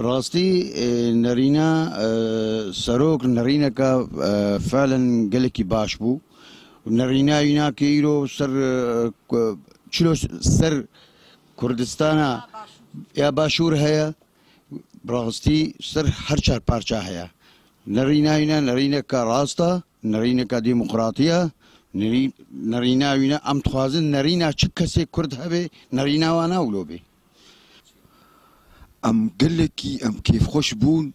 راستي نرينا سروك نرينا كا فعلا قالك باش بو نرينا هنا كيلو سر شلو سر كردستانا يا باشور هيا راستي سر هرشار بارشا هيا نرينا هنا نرينا كا راستا نرينا كا ديمقراطية نرينا هنا ام تخوازن نرينا چكسي كرد هبه نرينا وانا ولوبي ام قلكي ام كيف خوش بون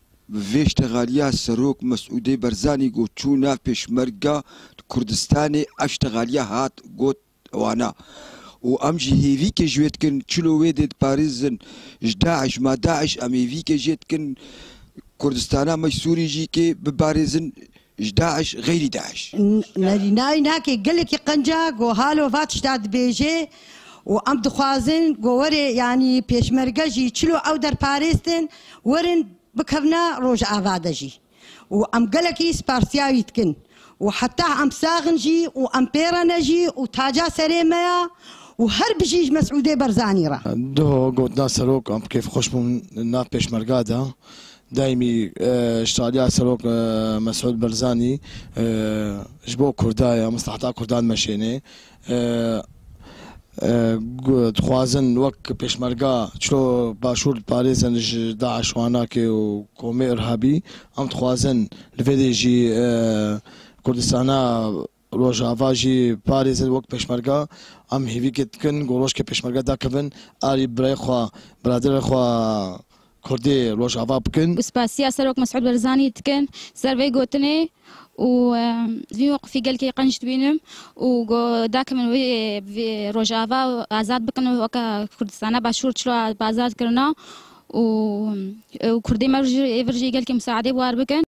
في اشتغاليا سروك مسعودي برزاني قو تشونا بيشمرقة كردستاني اشتغاليا هات قوت وانا وامجي هيفي كي جويت كن تشلو ويدد باريزن داعش ما داعش ام هيفي كي جيت كن كردستانا مش سوري جي كي بباريزن داعش غير داعش ناي ناكي قلكي قنجا قو هالو فاتش داد بيجي وام دخوازن قوري يعني بيشمرقة جي تشلو او در باريستن ورن بكرنا روج آفادا جي وام قلكي سبارسياوي تكن وحتى ام ساغن جي وام بيرنا جي وتاجا سريميا وهر بجيج مسعودي برزاني را دو قلت ناس سروك ام كيف خوش من ناف بيشمرقة دا دايمي اشتغاليا سروك مسعود برزاني جبو كردايا مصلحتا كردان مشيني دخوازن وك بيشمرقة شلو باشور باريزن داعش واناكي وقومي ارهابي ام دخوازن لفيدي جي كردستانا روجافا جي باريزن وك بيشمرقة ام هيفي كتكن قولوش كي بيشمرقة دا كفن اري براي خوا برادر خوا كردي روجافا بكن سباسيا سروك مسعود برزاني تكن سرفي قوتني و في موقفي قال كي قنجت بينهم و داك من في روجافا آزاد بكن وكا كردستانا باشور شلو بازاد كرنا و كردي مرجي قال كي مساعدة بوار بكن